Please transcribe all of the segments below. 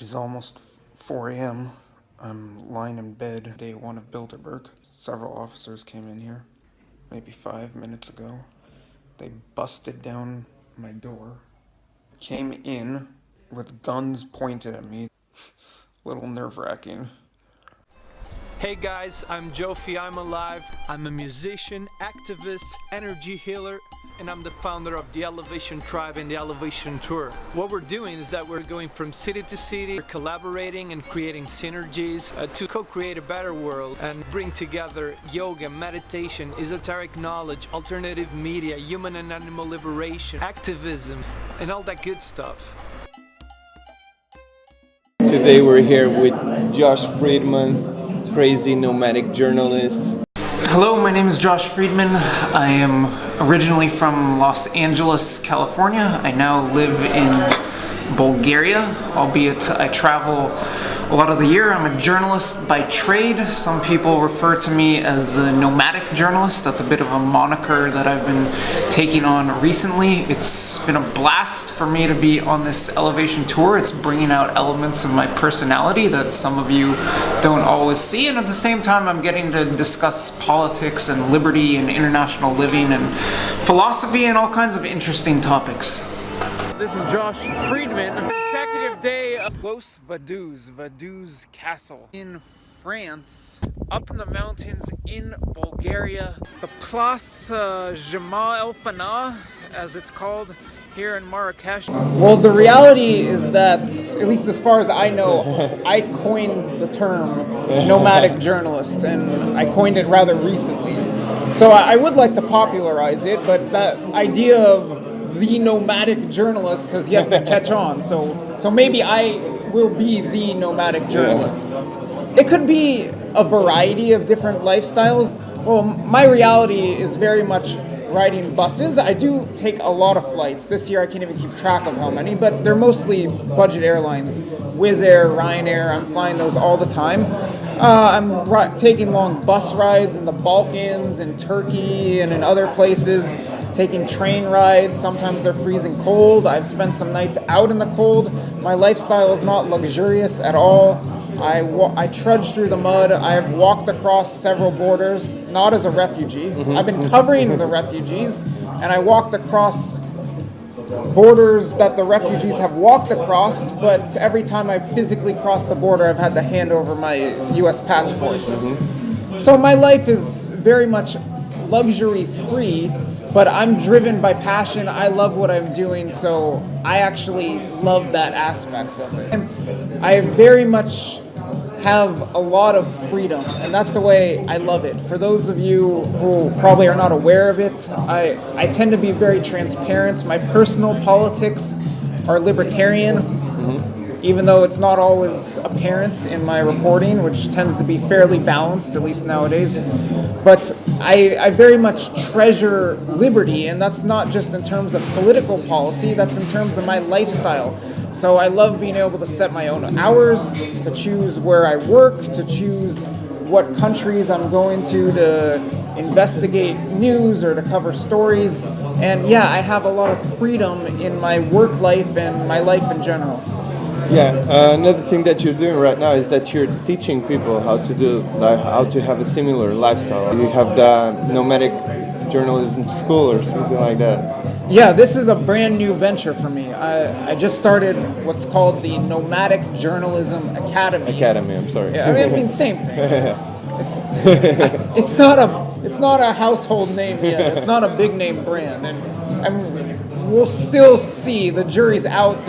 It is almost 4 a.m. I'm lying in bed, day one of Bilderberg. Several officers came in here, maybe 5 minutes ago. They busted down my door, came in with guns pointed at me. A little nerve-wracking. Hey guys, I'm Jofi, I'm alive. I'm a musician, activist, energy healer, and I'm the founder of the Elevation Tribe and the Elevation Tour. What we're doing is that we're going from city to city, we're collaborating and creating synergies to co-create a better world and bring together yoga, meditation, esoteric knowledge, alternative media, human and animal liberation, activism, and all that good stuff. Today we're here with Josh Friedman, crazy nomadic journalist. Hello, my name is Josh Friedman. I am originally from Los Angeles, California. I now live in Bulgaria, albeit I travel a lot of the year. I'm a journalist by trade. Some people refer to me as the nomadic journalist. That's a bit of a moniker that I've been taking on recently. It's been a blast for me to be on this Elevation Tour. It's bringing out elements of my personality that some of you don't always see, and at the same time I'm getting to discuss politics and liberty and international living and philosophy and all kinds of interesting topics. This is Josh Friedman. Consecutive day of Los Vaduz Castle in France, up in the mountains in Bulgaria. The Place Jemaa El Fana, as it's called here in Marrakesh. Well, the reality is that, at least as far as I know, I coined the term nomadic journalist, and I coined it rather recently. So I would like to popularize it, but that idea of the nomadic journalist has yet to catch on. So maybe I will be the nomadic journalist. It could be a variety of different lifestyles. Well, my reality is very much riding buses. I do take a lot of flights. This year I can't even keep track of how many, but they're mostly budget airlines. Wizz Air, Ryanair, I'm flying those all the time. I'm taking long bus rides in the Balkans, in Turkey, and in other places. Taking train rides, sometimes they're freezing cold. I've spent some nights out in the cold. My lifestyle is not luxurious at all. I trudge through the mud. I've walked across several borders, not as a refugee. I've been covering the refugees, and I walked across borders that the refugees have walked across, but every time I've physically crossed the border, I've had to hand over my US passport. So my life is very much luxury-free, but I'm driven by passion. I love what I'm doing, so I actually love that aspect of it. And I very much have a lot of freedom, and that's the way I love it. For those of you who probably are not aware of it, I tend to be very transparent. My personal politics are libertarian, even though it's not always apparent in my reporting, which tends to be fairly balanced, at least nowadays. But I very much treasure liberty, and that's not just in terms of political policy, that's in terms of my lifestyle. So I love being able to set my own hours, to choose where I work, to choose what countries I'm going to investigate news or to cover stories. And yeah, I have a lot of freedom in my work life and my life in general. Yeah, another thing that you're doing right now is that you're teaching people how to have a similar lifestyle. You have the nomadic journalism school or something like that. Yeah, this is a brand new venture for me. I just started what's called the Nomadic Journalism Academy. Academy, I'm sorry. Yeah, I mean same thing. It's not a household name yet. It's not a big name brand, and we'll still see. The jury's out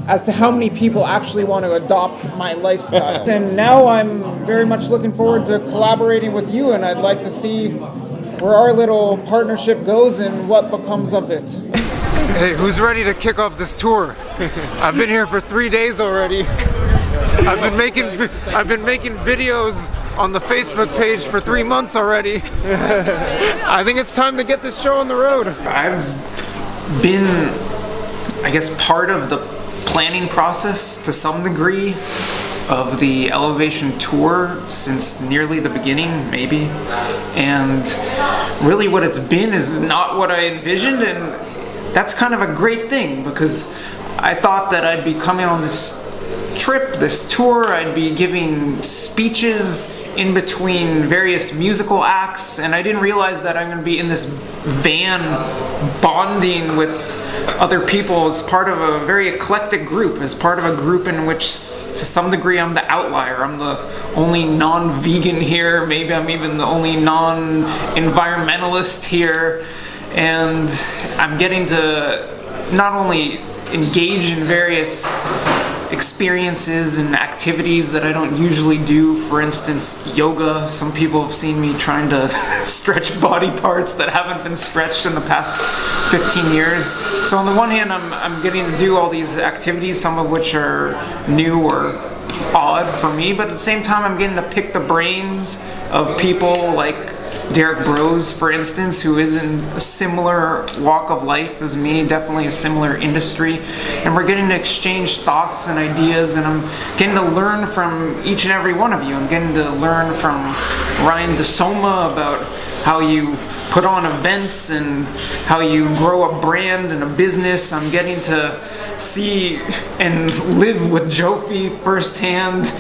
as to how many people actually want to adopt my lifestyle. And now I'm very much looking forward to collaborating with you, and I'd like to see where our little partnership goes and what becomes of it. Hey, who's ready to kick off this tour? I've been here for 3 days already. I've been making videos on the Facebook page for 3 months already. I think it's time to get this show on the road. I've been, I guess, part of the planning process to some degree of the Elevation Tour since nearly the beginning, maybe. And really what it's been is not what I envisioned, and that's kind of a great thing, because I thought that I'd be coming on this trip, this tour. I'd be giving speeches in between various musical acts, and I didn't realize that I'm going to be in this van bonding with other people as part of a very eclectic group, as part of a group in which to some degree I'm the outlier. I'm the only non-vegan here, maybe I'm even the only non-environmentalist here, and I'm getting to not only engage in various experiences and activities that I don't usually do. For instance, yoga. Some people have seen me trying to stretch body parts that haven't been stretched in the past 15 years. So on the one hand, I'm getting to do all these activities, some of which are new or odd for me, but at the same time I'm getting to pick the brains of people like Derek Bros, for instance, who is in a similar walk of life as me, definitely a similar industry, and we're getting to exchange thoughts and ideas, and I'm getting to learn from each and every one of you. I'm getting to learn from Ryan DeSoma about how you put on events and how you grow a brand and a business. I'm getting to see and live with Jofi firsthand,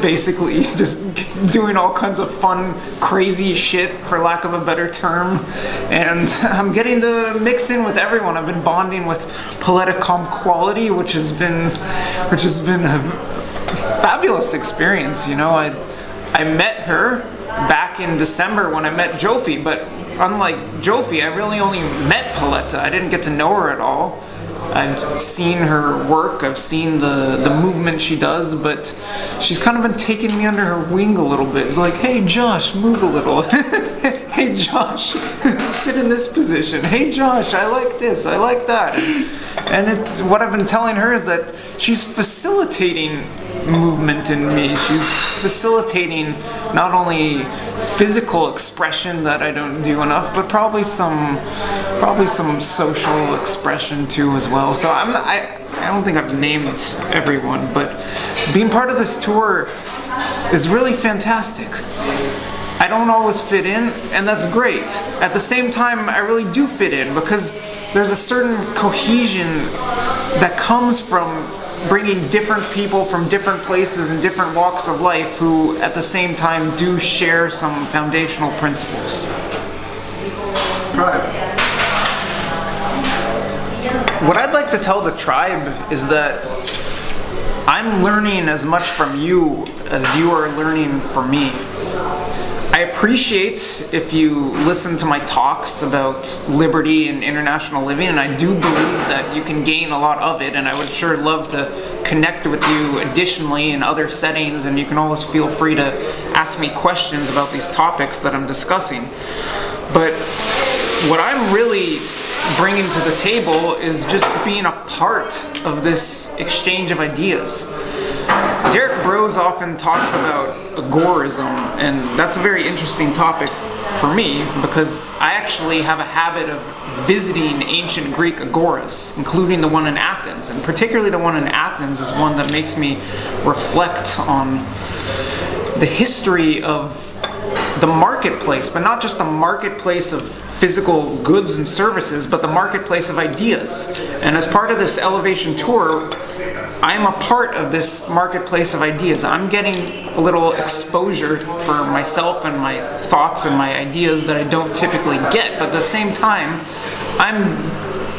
basically just doing all kinds of fun, crazy shit, for lack of a better term. And I'm getting to mix in with everyone. I've been bonding with Politicom Quality, which has been a fabulous experience. You know, I met her back in December when I met Jofi, but unlike Jofi, I really only met Paletta. I didn't get to know her at all. I've seen her work, I've seen the movement she does, but she's kind of been taking me under her wing a little bit. Like, hey Josh, move a little. Hey Josh, sit in this position. Hey Josh, I like this, I like that. And what I've been telling her is that she's facilitating movement in me. She's facilitating not only physical expression that I don't do enough, but probably some social expression too as well. So I don't think I've named everyone, but being part of this tour is really fantastic. I don't always fit in, and that's great. At the same time, I really do fit in, because there's a certain cohesion that comes from bringing different people from different places and different walks of life who at the same time do share some foundational principles. What I'd like to tell the tribe is that I'm learning as much from you as you are learning from me. I appreciate if you listen to my talks about liberty and international living, and I do believe that you can gain a lot of it, and I would sure love to connect with you additionally in other settings, and you can always feel free to ask me questions about these topics that I'm discussing. But what I'm really bringing to the table is just being a part of this exchange of ideas. Derek Bros often talks about agorism, and that's a very interesting topic for me because I actually have a habit of visiting ancient Greek agoras, including the one in Athens, and particularly the one in Athens is one that makes me reflect on the history of the marketplace, but not just the marketplace of physical goods and services, but the marketplace of ideas. And as part of this Elevation tour, I'm a part of this marketplace of ideas. I'm getting a little exposure for myself and my thoughts and my ideas that I don't typically get, but at the same time, I'm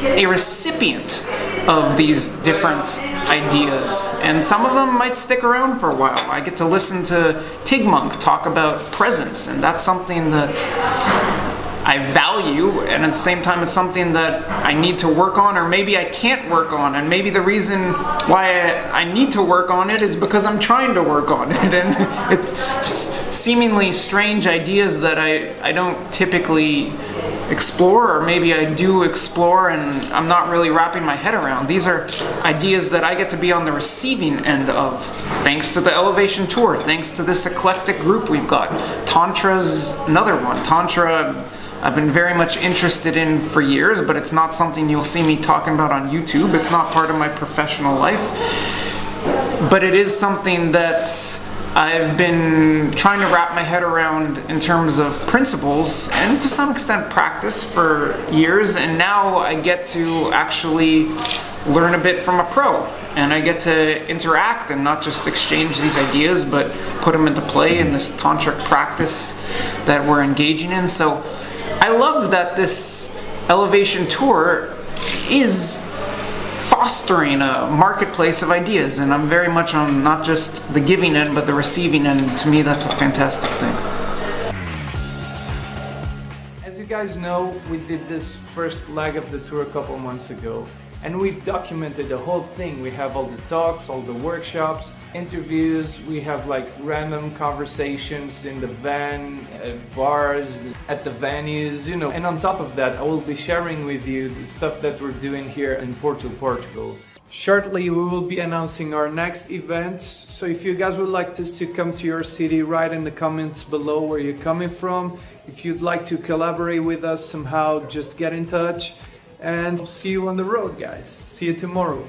a recipient of these different ideas, and some of them might stick around for a while. I get to listen to Tigmonk talk about presence, and that's something that I value, and at the same time it's something that I need to work on, or maybe I can't work on, and maybe the reason why I need to work on it is because I'm trying to work on it, and it's seemingly strange ideas that I don't typically explore, or maybe I do explore and I'm not really wrapping my head around. These are ideas that I get to be on the receiving end of, thanks to the Elevation Tour, thanks to this eclectic group we've got. Tantra's another one. Tantra I've been very much interested in for years, but it's not something you'll see me talking about on YouTube. It's not part of my professional life, but it is something that I've been trying to wrap my head around in terms of principles and to some extent practice for years, and now I get to actually learn a bit from a pro, and I get to interact and not just exchange these ideas, but put them into play in this tantric practice that we're engaging in. So I love that this Elevation Tour is fostering a marketplace of ideas, and I'm very much on not just the giving end, but the receiving end. To me, that's a fantastic thing. As you guys know, we did this first leg of the tour a couple months ago, and we've documented the whole thing. We have all the talks, all the workshops, interviews, we have like random conversations in the van, at bars, at the venues, you know. And on top of that, I will be sharing with you the stuff that we're doing here in Porto, Portugal. Shortly, we will be announcing our next events, so if you guys would like us to come to your city, write in the comments below where you're coming from. If you'd like to collaborate with us somehow, just get in touch, and see you on the road, guys. See you tomorrow.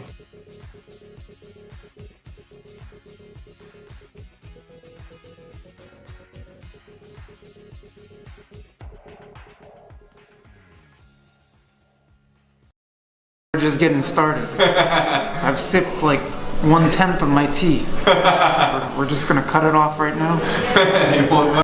We're just getting started. I've sipped like 1/10 of my tea. We're just gonna cut it off right now.